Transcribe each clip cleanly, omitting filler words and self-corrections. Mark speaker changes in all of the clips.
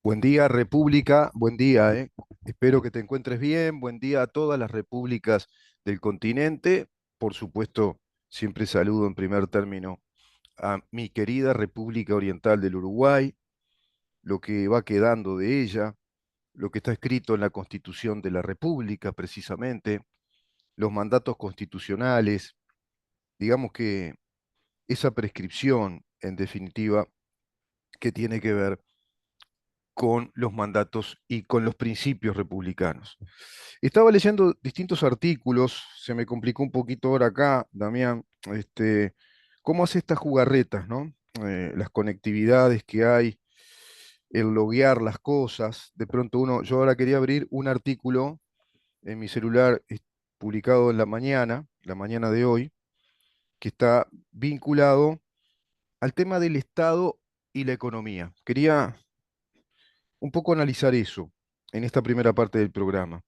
Speaker 1: Buen día, República, buen día, ¿eh? Espero que te encuentres bien, buen día a todas las repúblicas del continente. Por supuesto, siempre saludo en primer término a mi querida República Oriental del Uruguay, lo que va quedando de ella, lo que está escrito en la Constitución de la República, precisamente, los mandatos constitucionales, digamos que esa prescripción, en definitiva, que tiene que ver con los mandatos y con los principios republicanos. Estaba leyendo distintos artículos, se me complicó un poquito ahora acá, Damián, cómo hace estas jugarretas, ¿no? Las conectividades que hay, el loguear las cosas. De pronto yo ahora quería abrir un artículo en mi celular publicado en la mañana de hoy, que está vinculado al tema del Estado y la economía. Quería un poco analizar eso en esta primera parte del programa.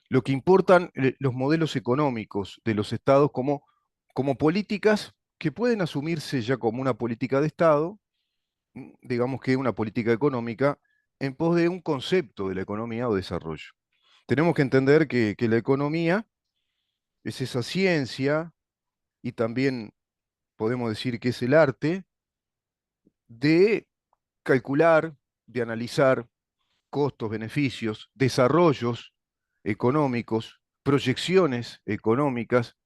Speaker 1: Lo que importan los modelos económicos de los estados como políticas que pueden asumirse ya como una política de Estado, digamos que una política económica, en pos de un concepto de la economía o desarrollo. Tenemos que entender que la economía es esa ciencia y también podemos decir que es el arte de calcular, de analizar costos, beneficios, desarrollos económicos, proyecciones económicas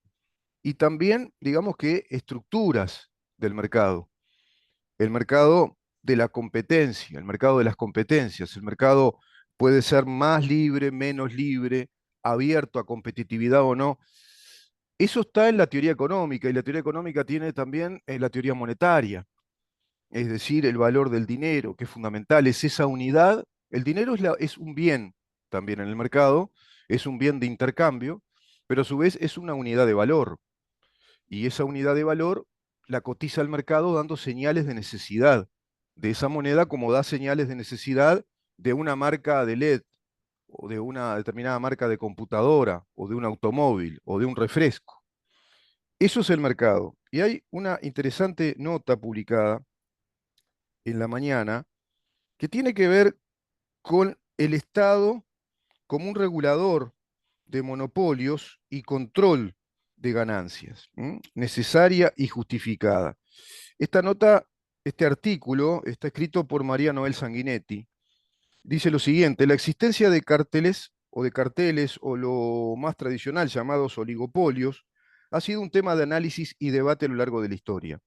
Speaker 1: y también, digamos que, estructuras del mercado. El mercado de la competencia, el mercado de las competencias. El mercado puede ser más libre, menos libre, abierto a competitividad o no. Eso está en la teoría económica y la teoría económica tiene también la teoría monetaria, es decir, el valor del dinero, que es fundamental, es esa unidad. El dinero es un bien también en el mercado, es un bien de intercambio, pero a su vez es una unidad de valor. Y esa unidad de valor la cotiza el mercado dando señales de necesidad de esa moneda, como da señales de necesidad de una marca de LED, o de una determinada marca de computadora, o de un automóvil, o de un refresco. Eso es el mercado. Y hay una interesante nota publicada en la mañana que tiene que ver con el Estado como un regulador de monopolios y control de ganancias, necesaria y justificada. Esta nota, este artículo, está escrito por María Noel Sanguinetti. Dice lo siguiente: la existencia de carteles o lo más tradicional llamados oligopolios ha sido un tema de análisis y debate a lo largo de la historia.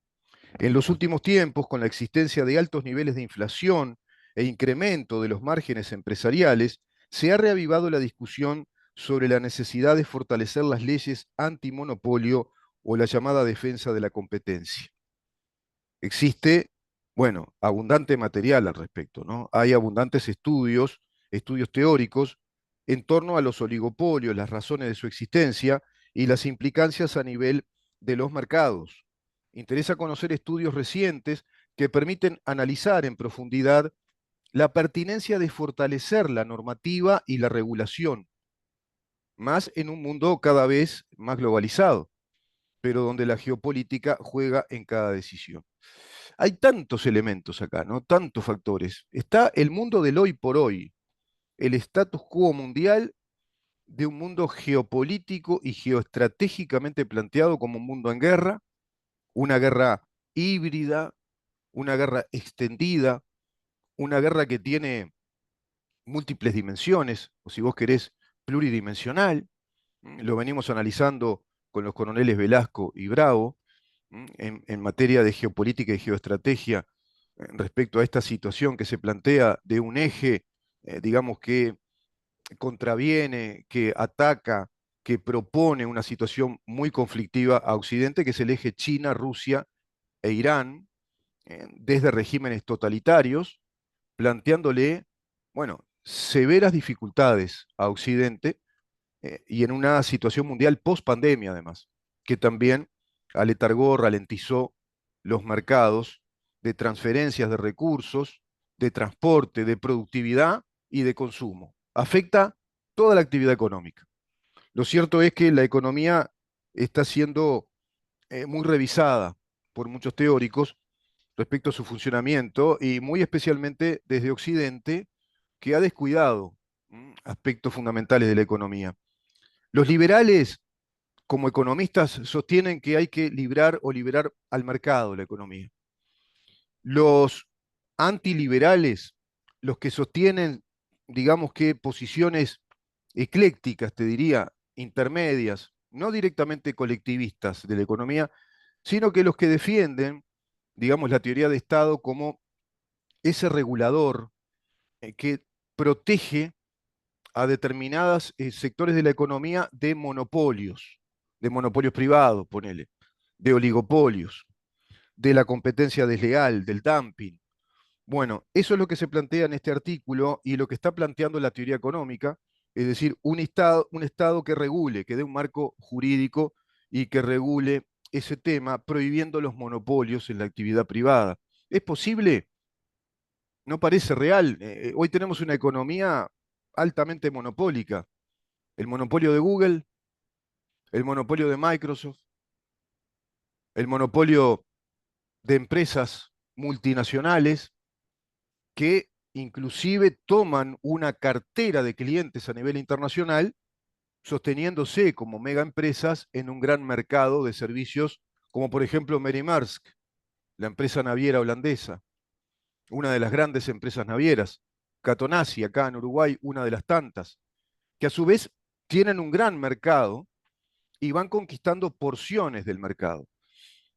Speaker 1: En los últimos tiempos, con la existencia de altos niveles de inflación e incremento de los márgenes empresariales, se ha reavivado la discusión sobre la necesidad de fortalecer las leyes antimonopolio o la llamada defensa de la competencia. Existe, bueno, abundante material al respecto, ¿no? Hay abundantes estudios teóricos en torno a los oligopolios, las razones de su existencia y las implicancias a nivel de los mercados. Interesa conocer estudios recientes que permiten analizar en profundidad la pertinencia de fortalecer la normativa y la regulación, más en un mundo cada vez más globalizado, pero donde la geopolítica juega en cada decisión. Hay tantos elementos acá, ¿no? Tantos factores. Está el mundo del hoy por hoy, el status quo mundial de un mundo geopolítico y geoestratégicamente planteado como un mundo en guerra, una guerra híbrida, una guerra extendida, una guerra que tiene múltiples dimensiones, o si vos querés, pluridimensional. Lo venimos analizando con los coroneles Velasco y Bravo, en materia de geopolítica y geoestrategia, respecto a esta situación que se plantea de un eje, digamos, que contraviene, que ataca, que propone una situación muy conflictiva a Occidente, que es el eje China, Rusia e Irán, desde regímenes totalitarios, planteándole, bueno, severas dificultades a Occidente, y en una situación mundial post pandemia además, que también aletargó, ralentizó los mercados de transferencias de recursos, de transporte, de productividad y de consumo. Afecta toda la actividad económica. Lo cierto es que la economía está siendo muy revisada por muchos teóricos respecto a su funcionamiento y muy especialmente desde Occidente, que ha descuidado aspectos fundamentales de la economía. Los liberales, como economistas, sostienen que hay que librar o liberar al mercado la economía. Los antiliberales, los que sostienen, digamos que posiciones eclécticas, te diría, intermedias, no directamente colectivistas de la economía, sino que los que defienden, digamos, la teoría de Estado como ese regulador que protege a determinados sectores de la economía de monopolios privados, ponele, de oligopolios, de la competencia desleal, del dumping. Bueno, eso es lo que se plantea en este artículo y lo que está planteando la teoría económica, es decir, un estado que regule, que dé un marco jurídico y que regule ese tema, prohibiendo los monopolios en la actividad privada. ¿Es posible? No parece real. Hoy tenemos una economía altamente monopólica. El monopolio de Google, el monopolio de Microsoft, el monopolio de empresas multinacionales que inclusive toman una cartera de clientes a nivel internacional, sosteniéndose como mega empresas en un gran mercado de servicios, como por ejemplo Mary Maersk, la empresa naviera holandesa, una de las grandes empresas navieras, Catonazzi, acá en Uruguay, una de las tantas, que a su vez tienen un gran mercado y van conquistando porciones del mercado.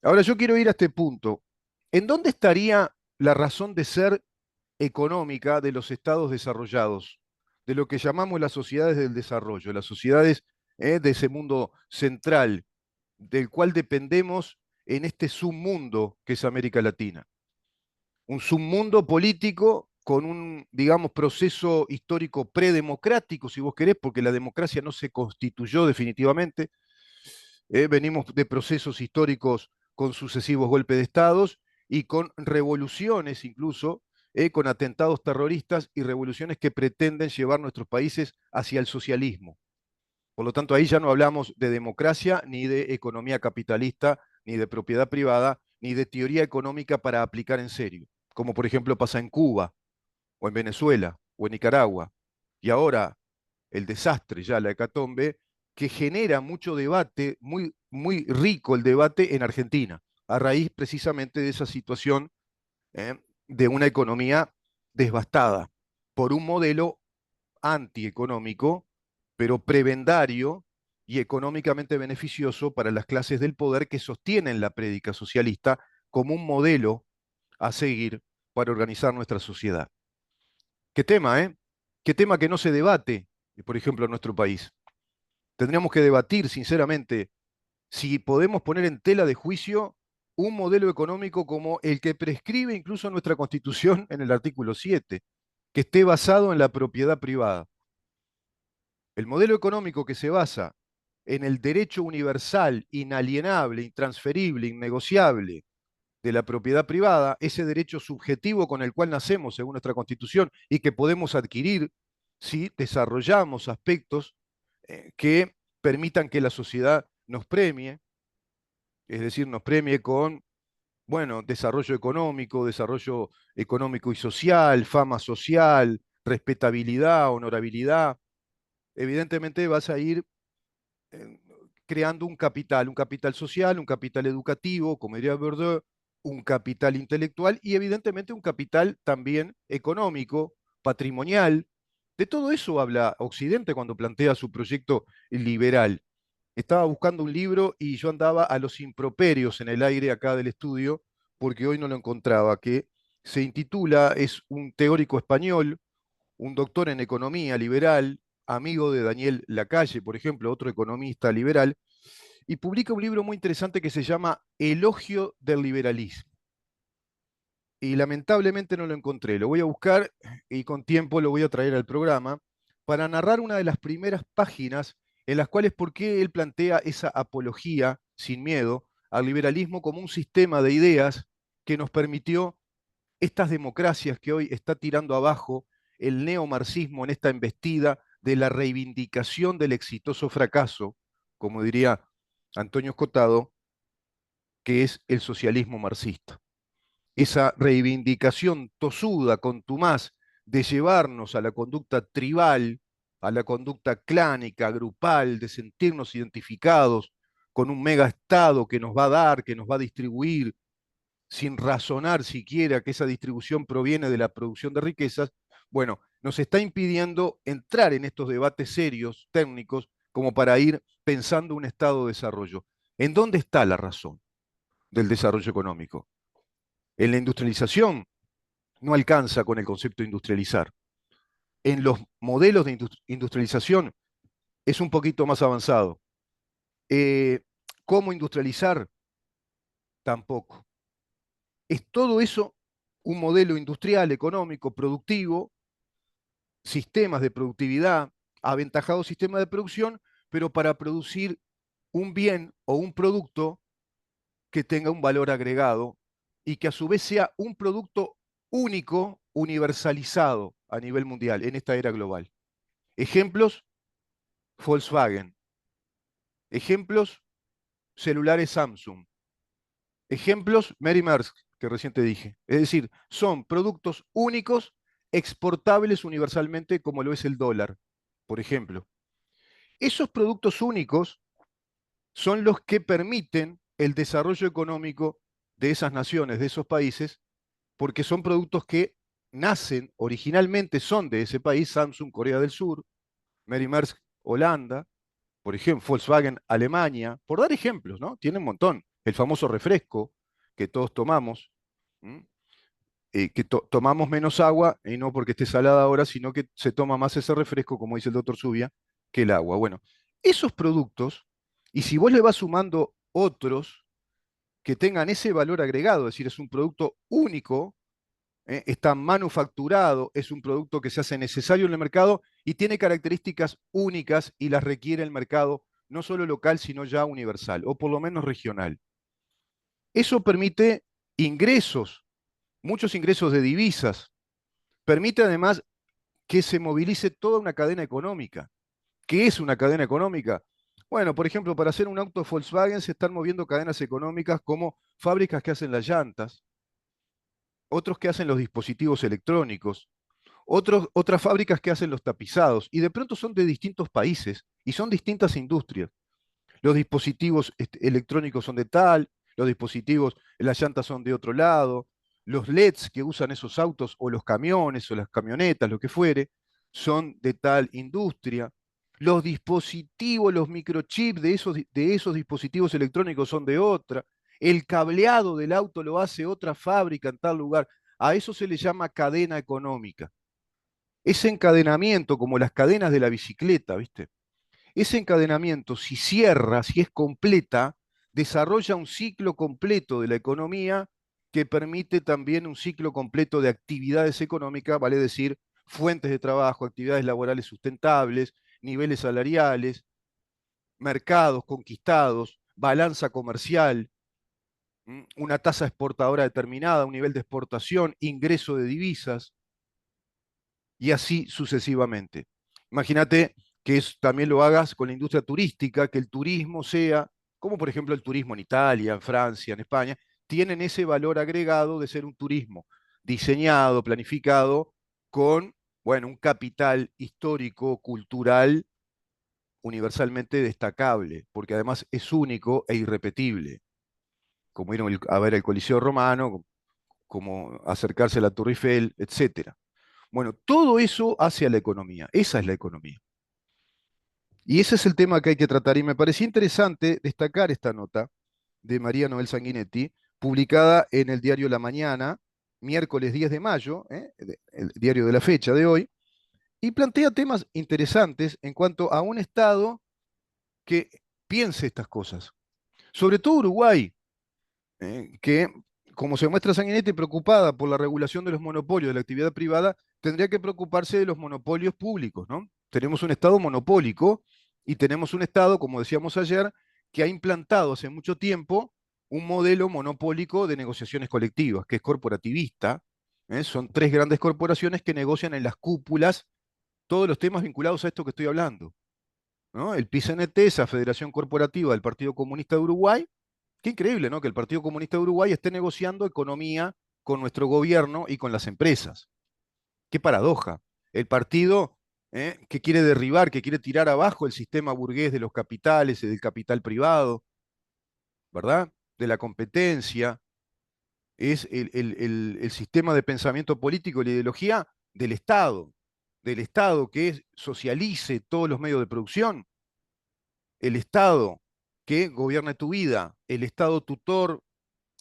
Speaker 1: Ahora yo quiero ir a este punto. ¿En dónde estaría la razón de ser económica de los estados desarrollados, de lo que llamamos las sociedades del desarrollo, las sociedades de ese mundo central, del cual dependemos en este submundo que es América Latina? Un submundo político con un, digamos, proceso histórico predemocrático, si vos querés, porque la democracia no se constituyó definitivamente. Venimos de procesos históricos con sucesivos golpes de estados y con revoluciones incluso, con atentados terroristas y revoluciones que pretenden llevar nuestros países hacia el socialismo. Por lo tanto, ahí ya no hablamos de democracia, ni de economía capitalista, ni de propiedad privada, ni de teoría económica para aplicar en serio, como por ejemplo pasa en Cuba, o en Venezuela, o en Nicaragua. Y ahora el desastre, ya la hecatombe, que genera mucho debate, muy, muy rico el debate en Argentina, a raíz precisamente de esa situación de una economía devastada por un modelo antieconómico, pero prebendario y económicamente beneficioso para las clases del poder que sostienen la prédica socialista como un modelo a seguir para organizar nuestra sociedad. ¿Qué tema, eh? ¿Qué tema que no se debate, por ejemplo, en nuestro país? Tendríamos que debatir, sinceramente, si podemos poner en tela de juicio un modelo económico como el que prescribe incluso nuestra Constitución en el artículo 7, que esté basado en la propiedad privada. El modelo económico que se basa en el derecho universal, inalienable, intransferible, innegociable de la propiedad privada, ese derecho subjetivo con el cual nacemos según nuestra Constitución y que podemos adquirir si desarrollamos aspectos que permitan que la sociedad nos premie, es decir, nos premie con, bueno, desarrollo económico y social, fama social, respetabilidad, honorabilidad. Evidentemente vas a ir eh, creando un capital social, un capital educativo, como diría Bourdieu, un capital intelectual y evidentemente un capital también económico, patrimonial. De todo eso habla Occidente cuando plantea su proyecto liberal. Estaba buscando un libro y yo andaba a los improperios en el aire acá del estudio porque hoy no lo encontraba, que se intitula, es un teórico español, un doctor en economía liberal, amigo de Daniel Lacalle, por ejemplo, otro economista liberal, y publica un libro muy interesante que se llama Elogio del liberalismo. Y lamentablemente no lo encontré. Lo voy a buscar y con tiempo lo voy a traer al programa para narrar una de las primeras páginas en las cuales por qué él plantea esa apología sin miedo al liberalismo como un sistema de ideas que nos permitió estas democracias que hoy está tirando abajo el neomarxismo en esta embestida de la reivindicación del exitoso fracaso, como diría Antonio Escotado, que es el socialismo marxista. Esa reivindicación tosuda, contumaz, de llevarnos a la conducta tribal, a la conducta clánica, grupal, de sentirnos identificados con un mega estado que nos va a dar, que nos va a distribuir, sin razonar siquiera que esa distribución proviene de la producción de riquezas, bueno, nos está impidiendo entrar en estos debates serios, técnicos, como para ir pensando un estado de desarrollo. ¿En dónde está la razón del desarrollo económico? En la industrialización no alcanza con el concepto de industrializar. En los modelos de industrialización es un poquito más avanzado. Eh, ¿Cómo industrializar? Tampoco. Es todo eso un modelo industrial, económico, productivo, sistemas de productividad, aventajados sistemas de producción, pero para producir un bien o un producto que tenga un valor agregado y que a su vez sea un producto único, universalizado a nivel mundial en esta era global. Ejemplos, Volkswagen. Ejemplos, celulares Samsung. Ejemplos, Mary Maersk, que recién te dije. Es decir, son productos únicos, exportables universalmente como lo es el dólar, por ejemplo. Esos productos únicos son los que permiten el desarrollo económico de esas naciones, de esos países, porque son productos que nacen, originalmente son de ese país, Samsung, Corea del Sur, Mary Maersk, Holanda, por ejemplo, Volkswagen, Alemania, por dar ejemplos, ¿no? Tiene un montón. El famoso refresco que todos tomamos, que tomamos menos agua, y no porque esté salada ahora, sino que se toma más ese refresco, como dice el doctor Zubia, que el agua. Bueno, esos productos, y si vos le vas sumando otros que tengan ese valor agregado, es decir, es un producto único, está manufacturado, es un producto que se hace necesario en el mercado y tiene características únicas y las requiere el mercado, no solo local, sino ya universal, o por lo menos regional. Eso permite ingresos, muchos ingresos de divisas, permite además que se movilice toda una cadena económica. ¿Qué es una cadena económica? Bueno, por ejemplo, para hacer un auto Volkswagen se están moviendo cadenas económicas como fábricas que hacen las llantas, otros que hacen los dispositivos electrónicos, otras fábricas que hacen los tapizados, y de pronto son de distintos países y son distintas industrias. Los dispositivos electrónicos son de tal, los dispositivos, las llantas son de otro lado, los LEDs que usan esos autos o los camiones o las camionetas, lo que fuere, son de tal industria. Los dispositivos, los microchips de esos dispositivos electrónicos son de otra. El cableado del auto lo hace otra fábrica en tal lugar. A eso se le llama cadena económica. Ese encadenamiento, como las cadenas de la bicicleta, ¿viste? Ese encadenamiento, si cierra, si es completa, desarrolla un ciclo completo de la economía que permite también un ciclo completo de actividades económicas, vale decir, fuentes de trabajo, actividades laborales sustentables, niveles salariales, mercados conquistados, balanza comercial, una tasa exportadora determinada, un nivel de exportación, ingreso de divisas y así sucesivamente. Imagínate que también lo hagas con la industria turística, que el turismo sea, como por ejemplo el turismo en Italia, en Francia, en España, tienen ese valor agregado de ser un turismo diseñado, planificado, con, bueno, un capital histórico, cultural, universalmente destacable, porque además es único e irrepetible, como ir a ver el Coliseo Romano, como acercarse a la Torre Eiffel, etcétera. Bueno, todo eso hace a la economía. Esa es la economía. Y ese es el tema que hay que tratar. Y me parecía interesante destacar esta nota de María Noel Sanguinetti, publicada en el diario La Mañana, miércoles 10 de mayo, el diario de la fecha de hoy, y plantea temas interesantes en cuanto a un Estado que piense estas cosas. Sobre todo Uruguay, que, como se muestra Sanguinetti, preocupada por la regulación de los monopolios de la actividad privada, tendría que preocuparse de los monopolios públicos, ¿no? Tenemos un Estado monopólico y tenemos un Estado, como decíamos ayer, que ha implantado hace mucho tiempo un modelo monopólico de negociaciones colectivas, que es corporativista. Son tres grandes corporaciones que negocian en las cúpulas todos los temas vinculados a esto que estoy hablando, ¿no? El PICNT, esa Federación Corporativa del Partido Comunista de Uruguay. Qué increíble, ¿no? Que el Partido Comunista de Uruguay esté negociando economía con nuestro gobierno y con las empresas. Qué paradoja. El partido que quiere derribar, que quiere tirar abajo el sistema burgués de los capitales y del capital privado, ¿verdad? De la competencia, es el sistema de pensamiento político y la ideología del Estado que socialice todos los medios de producción, el Estado que gobierne tu vida, el Estado tutor,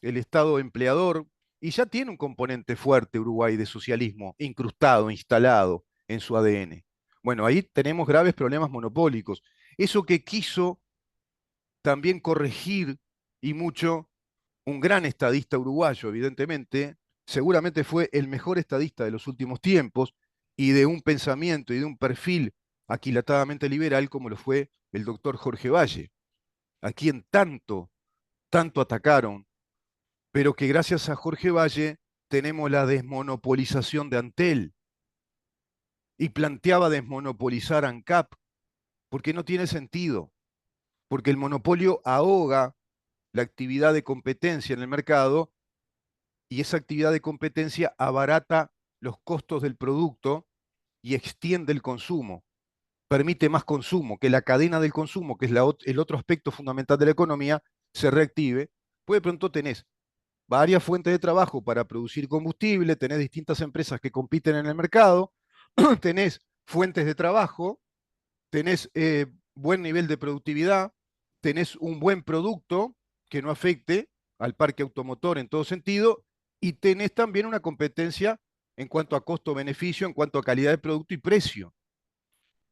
Speaker 1: el Estado empleador, y ya tiene un componente fuerte Uruguay de socialismo, incrustado, instalado en su ADN. Bueno, ahí tenemos graves problemas monopólicos. Eso que quiso también corregir y mucho un gran estadista uruguayo, evidentemente, seguramente fue el mejor estadista de los últimos tiempos y de un pensamiento y de un perfil aquilatadamente liberal como lo fue el doctor Jorge Valle, a quien tanto atacaron, pero que gracias a Jorge Valle tenemos la desmonopolización de Antel y planteaba desmonopolizar ANCAP, porque no tiene sentido, porque el monopolio ahoga la actividad de competencia en el mercado y esa actividad de competencia abarata los costos del producto y extiende el consumo, permite más consumo, que la cadena del consumo, que es el otro aspecto fundamental de la economía, se reactive. Pues de pronto tenés varias fuentes de trabajo para producir combustible, tenés distintas empresas que compiten en el mercado, tenés fuentes de trabajo, tenés buen nivel de productividad, tenés un buen producto que no afecte al parque automotor en todo sentido, y tenés también una competencia en cuanto a costo-beneficio, en cuanto a calidad de producto y precio.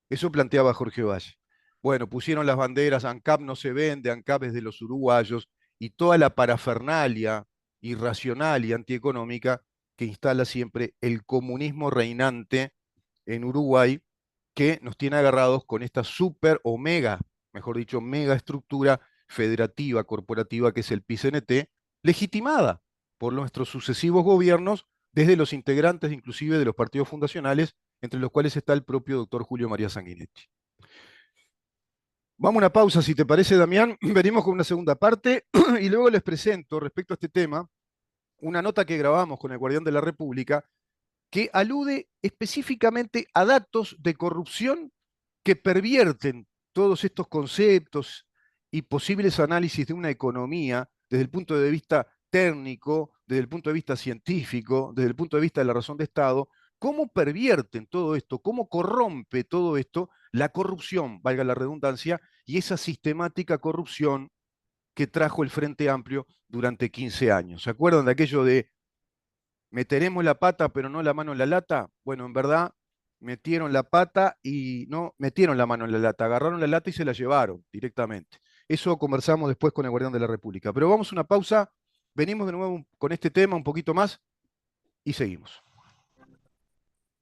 Speaker 1: Eso planteaba Jorge Valle. Bueno, pusieron las banderas, ANCAP no se vende, ANCAP es de los uruguayos, y toda la parafernalia irracional y antieconómica que instala siempre el comunismo reinante en Uruguay, que nos tiene agarrados con esta super o mega, mejor dicho, mega estructura federativa, corporativa, que es el PICNT, legitimada por nuestros sucesivos gobiernos, desde los integrantes inclusive de los partidos fundacionales, entre los cuales está el propio doctor Julio María Sanguinetti. Vamos a una pausa, si te parece, Damián. Venimos con una segunda parte y luego les presento, respecto a este tema, una nota que grabamos con el Guardián de la República que alude específicamente a datos de corrupción que pervierten todos estos conceptos y posibles análisis de una economía desde el punto de vista técnico, desde el punto de vista científico, desde el punto de vista de la razón de Estado, cómo pervierten todo esto, cómo corrompe todo esto la corrupción, valga la redundancia, y esa sistemática corrupción que trajo el Frente Amplio durante 15 años. ¿Se acuerdan de aquello de meteremos la pata pero no la mano en la lata? Bueno, en verdad metieron la pata y no metieron la mano en la lata, agarraron la lata y se la llevaron directamente. Eso conversamos después con el Guardián de la República. Pero vamos a una pausa, venimos de nuevo con este tema un poquito más y seguimos.